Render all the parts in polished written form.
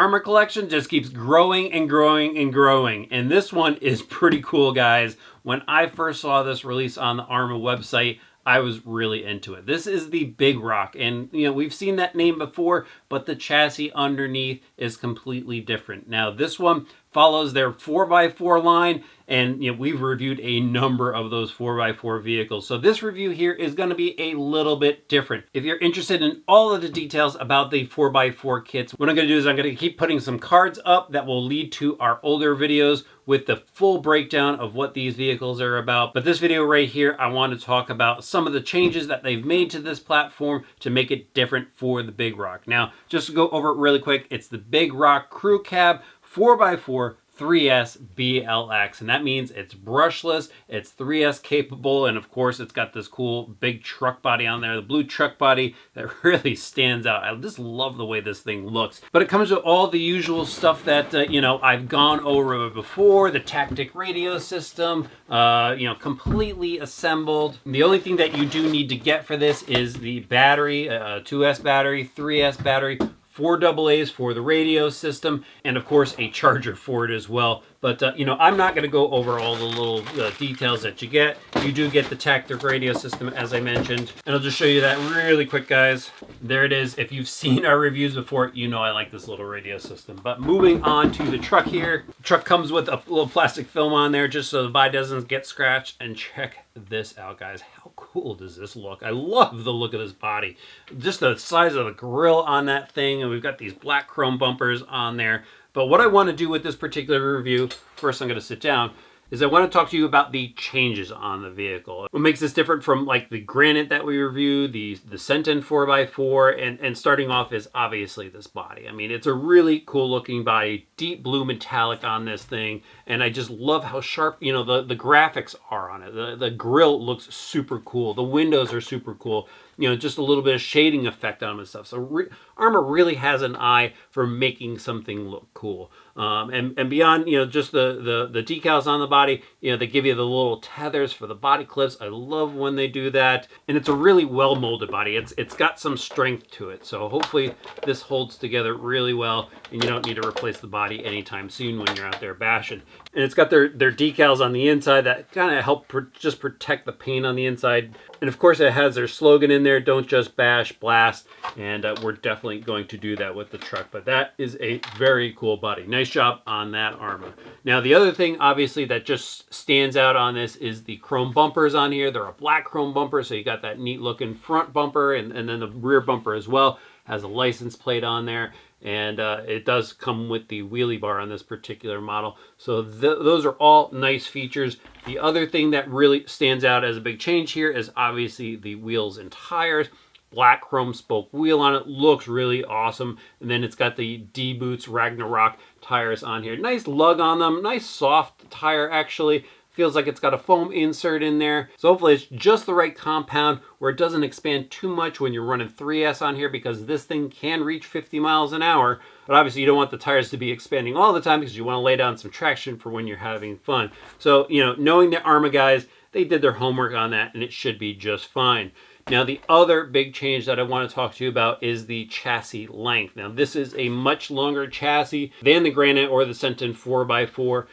Arrma collection just keeps growing and growing and growing. And this one is pretty cool, guys. When I first saw this release on the Arrma website, I was really into it. This is the Big Rock, and we've seen that name before, but the chassis underneath is completely different. Now this one follows their 4x4 line, and we've reviewed a number of those 4x4 vehicles. So this review here is going to be a little bit different. If you're interested in all of the details about the 4x4 kits, what I'm going to do is I'm going to keep putting some cards up that will lead to our older videos with the full breakdown of what these vehicles are about. But this video right here, I want to talk about some of the changes that they've made to this platform to make it different for the Big Rock. Now, just to go over it really quick, it's the Big Rock Crew Cab 4x4 3S BLX, and that means it's brushless, it's 3S capable, and of course it's got this cool big truck body on there, the blue truck body that really stands out. I just love the way this thing looks. But it comes with all the usual stuff that I've gone over before, the Tactic radio system, completely assembled. The only thing that you do need to get for this is the battery, 2S battery, 3S battery, 4 AA's for the radio system, and of course a charger for it as well. But I'm not going to go over all the little details that you get. You do get the Tactic radio system, as I mentioned, and I'll just show you that really quick, guys. There it is. If you've seen our reviews before, I like this little radio system. But moving on to the truck here. The truck comes with a little plastic film on there just so the body doesn't get scratched. And check this out, guys. How cool does this look? I love the look of this body. Just the size of the grill on that thing, and we've got these black chrome bumpers on there. But what I want to do with this particular review, first I'm going to sit down, is I want to talk to you about the changes on the vehicle. What makes this different from like the Granite that we reviewed, the Sentin 4x4, and starting off is obviously this body. I mean, it's a really cool looking body, deep blue metallic on this thing, and I just love how sharp, the graphics are on it. The grille looks super cool. The windows are super cool. Just a little bit of shading effect on them and stuff. So Arrma really has an eye for making something look cool. And beyond, just the decals on the body, they give you the little tethers for the body clips. I love when they do that. And it's a really well molded body. It's got some strength to it. So hopefully this holds together really well, and you don't need to replace the body anytime soon when you're out there bashing. And it's got their decals on the inside that kind of help just protect the paint on the inside. And of course it has their slogan in there, don't just bash, blast. And we're definitely going to do that with the truck. But that is a very cool body. Nice job on that, Arrma. Now the other thing obviously that just stands out on this is the chrome bumpers on here. They're a black chrome bumper, so you got that neat looking front bumper, and then the rear bumper as well has a license plate on there. And it does come with the wheelie bar on this particular model. So those are all nice features. The other thing that really stands out as a big change here is obviously the wheels and tires. Black chrome spoke wheel on it, looks really awesome. And then it's got the D-Boots Ragnarok tires on here. Nice lug on them, nice soft tire actually. Feels like it's got a foam insert in there. So hopefully it's just the right compound where it doesn't expand too much when you're running 3S on here, because this thing can reach 50 miles an hour. But obviously you don't want the tires to be expanding all the time because you want to lay down some traction for when you're having fun. So, knowing the Arrma guys, they did their homework on that and it should be just fine. Now, the other big change that I want to talk to you about is the chassis length. Now, this is a much longer chassis than the Granite or the Sentin 4x4.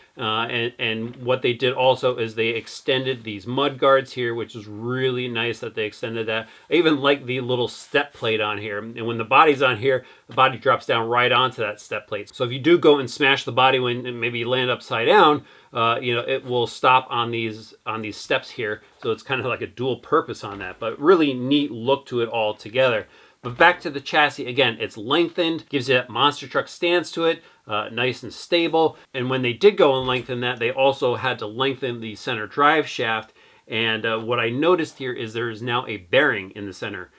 And what they did also is they extended these mud guards here, which is really nice that they extended that. I even like the little step plate on here. And when the body's on here, the body drops down right onto that step plate. So if you do go and smash the body when maybe you land upside down, it will stop on these steps here. So it's kind of like a dual purpose on that, but really neat look to it all together. But back to the chassis, again, it's lengthened, gives you that monster truck stance to it, nice and stable. And when they did go and lengthen that, they also had to lengthen the center drive shaft. And what I noticed here is there is now a bearing in the center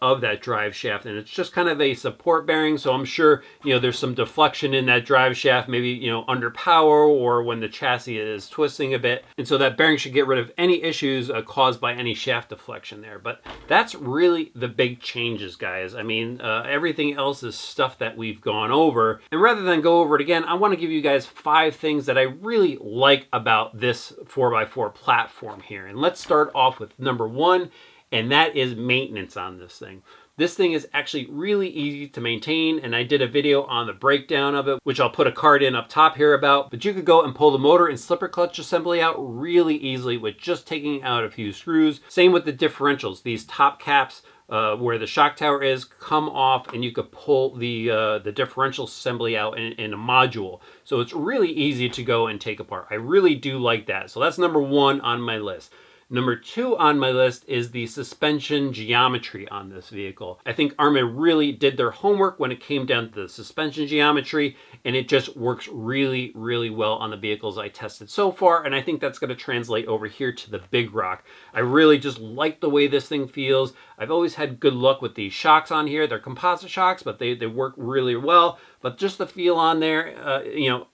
of that drive shaft, and it's just kind of a support bearing. So I'm sure there's some deflection in that drive shaft, maybe under power or when the chassis is twisting a bit, and so that bearing should get rid of any issues caused by any shaft deflection there. But that's really the big changes, guys. I mean, everything else is stuff that we've gone over, and rather than go over it again, I want to give you guys 5 things that I really like about this 4x4 platform here. And let's start off with number 1, and that is maintenance on this thing. This thing is actually really easy to maintain, and I did a video on the breakdown of it, which I'll put a card in up top here about, but you could go and pull the motor and slipper clutch assembly out really easily with just taking out a few screws. Same with the differentials. These top caps where the shock tower is come off, and you could pull the differential assembly out in a module. So it's really easy to go and take apart. I really do like that. So that's number 1 on my list. Number 2 on my list is the suspension geometry on this vehicle. I think Arrma really did their homework when it came down to the suspension geometry, and it just works really, really well on the vehicles I tested so far, and I think that's going to translate over here to the Big Rock. I really just like the way this thing feels. I've always had good luck with these shocks on here. They're composite shocks, but they work really well. But just the feel on there,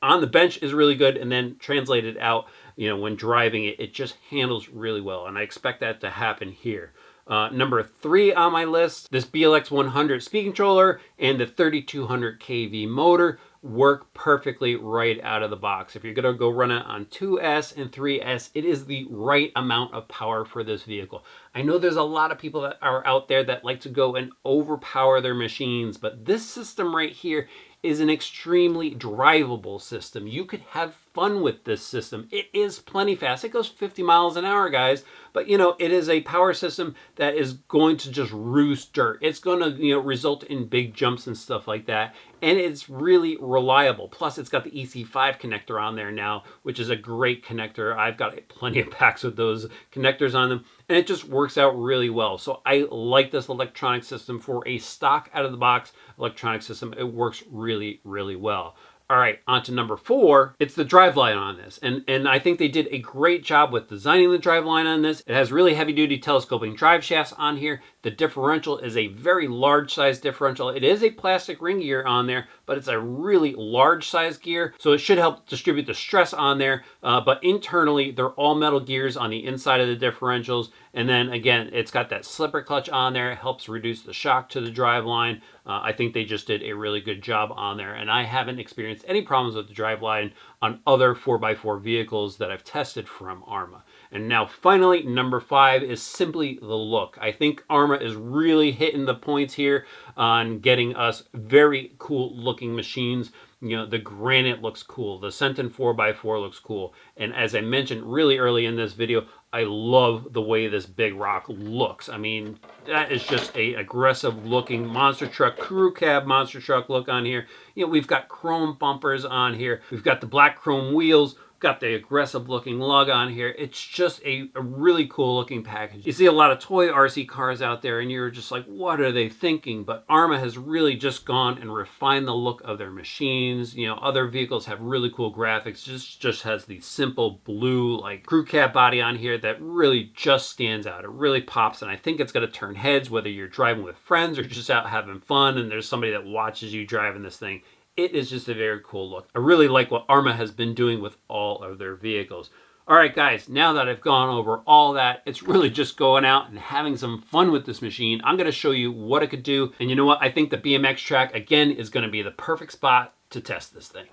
on the bench is really good, and then translated out, when driving it, it just handles really well, and I expect that to happen here. Number 3 on my list, this BLX 100 speed controller and the 3200 kV motor work perfectly right out of the box. If you're going to go run it on 2S and 3S, it is the right amount of power for this vehicle. I know there's a lot of people that are out there that like to go and overpower their machines, but this system right here is an extremely drivable system. You could have fun with this system. It is plenty fast. It goes 50 miles an hour, guys, but it is a power system that is going to just roost dirt. It's going to result in big jumps and stuff like that, and it's really reliable. Plus, it's got the EC5 connector on there now, which is a great connector. I've got plenty of packs with those connectors on them, and it just works out really well. So I like this electronic system for a stock out of the box electronic system. It works really, really well. All right, on to number 4. It's the driveline on this. And I think they did a great job with designing the driveline on this. It has really heavy-duty telescoping drive shafts on here. The differential is a very large size differential. It is a plastic ring gear on there, but it's a really large size gear, so it should help distribute the stress on there. But internally, they're all metal gears on the inside of the differentials. And then again, it's got that slipper clutch on there. It helps reduce the shock to the driveline. I think they just did a really good job on there, and I haven't experienced any problems with the driveline on other 4x4 vehicles that I've tested from Arrma. And now finally, number 5 is simply the look. I think Arrma is really hitting the points here on getting us very cool looking machines. The Granite looks cool. The Senton 4x4 looks cool. And as I mentioned really early in this video, I love the way this Big Rock looks. I mean, that is just a aggressive looking monster truck, crew cab monster truck look on here. We've got chrome bumpers on here. We've got the black chrome wheels. Got the aggressive looking lug on here. It's just a really cool looking package. You see a lot of toy RC cars out there and you're just like, what are they thinking? But Arrma has really just gone and refined the look of their machines. Other vehicles have really cool graphics. Just has the simple blue like crew cab body on here that really just stands out. It really pops, and I think it's going to turn heads whether you're driving with friends or just out having fun and there's somebody that watches you driving this thing. It is just a very cool look. I really like what Arrma has been doing with all of their vehicles. All right, guys, now that I've gone over all that, it's really just going out and having some fun with this machine. I'm going to show you what it could do. And you know what? I think the BMX track, again, is going to be the perfect spot to test this thing.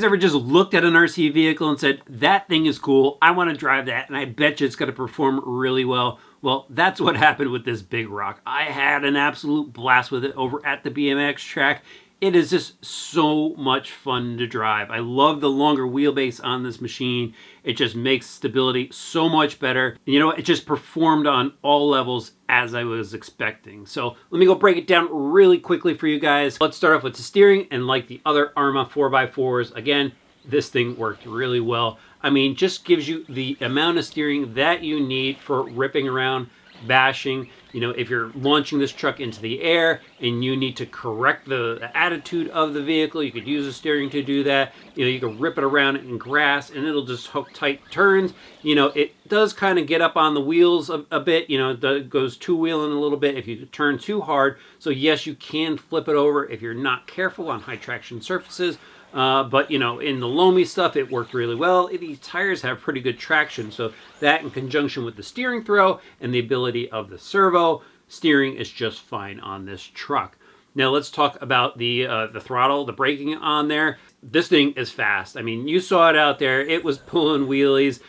guys ever just looked at an RC vehicle and said, that thing is cool, I want to drive that, and I bet you it's going to perform really well? Well, that's what happened with this Big Rock. I had an absolute blast with it over at the BMX track. It is just so much fun to drive. I love the longer wheelbase on this machine. It just makes stability so much better. You know, it just performed on all levels as I was expecting. So let me go break it down really quickly for you guys. Let's start off with the steering, and like the other Arrma 4x4s, again, this thing worked really well. I mean, just gives you the amount of steering that you need for ripping around, bashing. You know, if you're launching this truck into the air and you need to correct the attitude of the vehicle, you could use the steering to do that. You know, you can rip it around in grass and it'll just hook tight turns. You know, it does kind of get up on the wheels a bit. You know, it goes two-wheeling a little bit if you turn too hard. So yes, you can flip it over if you're not careful on high traction surfaces. But, you know, in the loamy stuff, it worked really well. These tires have pretty good traction, so that in conjunction with the steering throw and the ability of the servo, steering is just fine on this truck. Now let's talk about the throttle, the braking on there. This thing is fast. I mean, you saw it out there. It was pulling wheelies,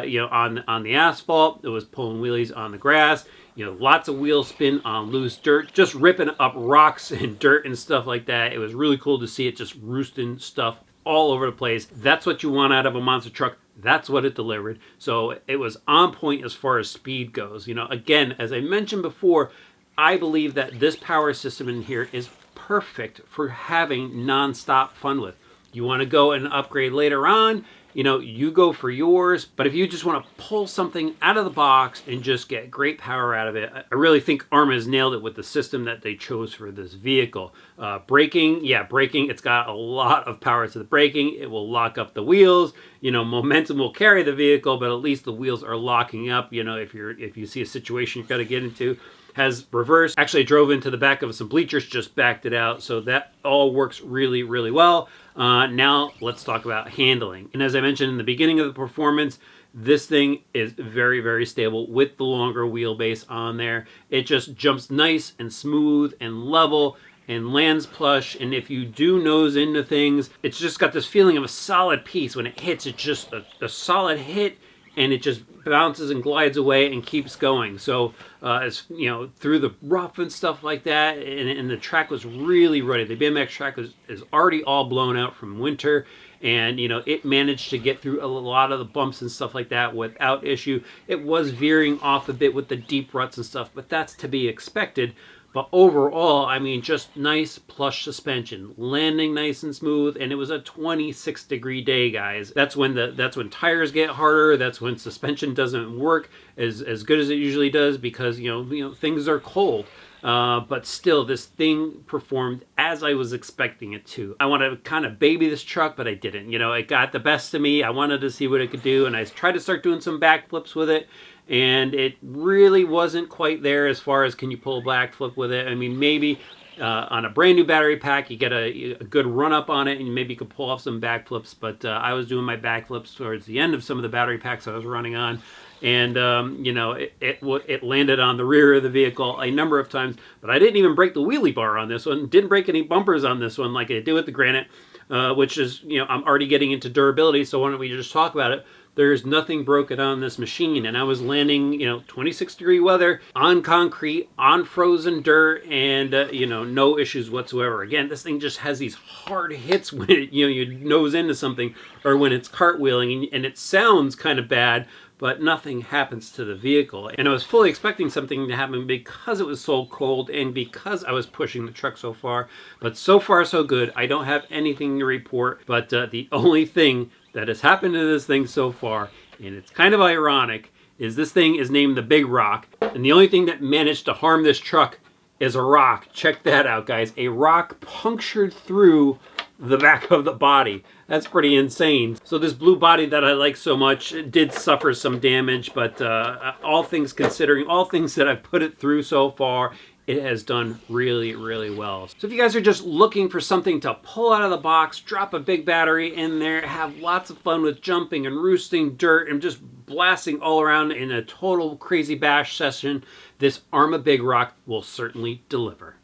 you know, on the asphalt. It was pulling wheelies on the grass. You know, lots of wheel spin on loose dirt, just ripping up rocks and dirt and stuff like that. It was really cool to see it just roosting stuff all over the place. That's what you want out of a monster truck. That's what it delivered. So it was on point as far as speed goes. You know, again, as I mentioned before, I believe that this power system in here is perfect for having non-stop fun with. You want to go and upgrade later on, you know, you go for yours. But if you just want to pull something out of the box and just get great power out of it, I really think Arrma has nailed it with the system that they chose for this vehicle. Braking, yeah, braking, it's got a lot of power to the braking. It will lock up the wheels. You know, momentum will carry the vehicle, but at least the wheels are locking up. You know, if you see a situation you've got to get into. Has reverse. Actually, I drove into the back of some bleachers, just backed it out. So that all works really, really well. Now let's talk about handling. And as I mentioned in the beginning of the performance, this thing is very, very stable with the longer wheelbase on there. It just jumps nice and smooth and level and lands plush. And if you do nose into things, it's just got this feeling of a solid piece. When it hits, it's just a solid hit, and it just bounces and glides away and keeps going. So, as you know, through the rough and stuff like that, and the track was really ruddy. The BMX track is already all blown out from winter, and you know, it managed to get through a lot of the bumps and stuff like that without issue. It was veering off a bit with the deep ruts and stuff, but that's to be expected. But overall, I mean, just nice plush suspension, landing nice and smooth, and it was a 26-degree day, guys. That's when tires get harder. That's when suspension doesn't work as good as it usually does, because you know things are cold. But still, this thing performed as I was expecting it to. I wanted to kind of baby this truck, but I didn't. You know, it got the best of me. I wanted to see what it could do, and I tried to start doing some backflips with it. And it really wasn't quite there as far as can you pull a backflip with it. I mean, maybe on a brand new battery pack, you get a good run up on it, and maybe you could pull off some backflips. But I was doing my backflips towards the end of some of the battery packs I was running on. And, you know, it landed on the rear of the vehicle a number of times. But I didn't even break the wheelie bar on this one. Didn't break any bumpers on this one like I did with the Granite, which is, you know, I'm already getting into durability. So why don't we just talk about it? There's nothing broken on this machine, and I was landing, you know, 26-degree weather on concrete, on frozen dirt, and you know, no issues whatsoever. Again, this thing just has these hard hits when it, you know, you nose into something, or when it's cartwheeling, and it sounds kind of bad, but nothing happens to the vehicle. And I was fully expecting something to happen because it was so cold and because I was pushing the truck so far. But so far, so good. I don't have anything to report, but the only thing that has happened to this thing so far, and it's kind of ironic, is this thing is named the Big Rock, and the only thing that managed to harm this truck is a rock. Check that out, guys. A rock punctured through the back of the body. That's pretty insane. So this blue body that I like so much did suffer some damage, but all things considering, all things that I've put it through so far, it has done really, really well. So if you guys are just looking for something to pull out of the box, drop a big battery in there, have lots of fun with jumping and roosting dirt and just blasting all around in a total crazy bash session, this Arrma Big Rock will certainly deliver.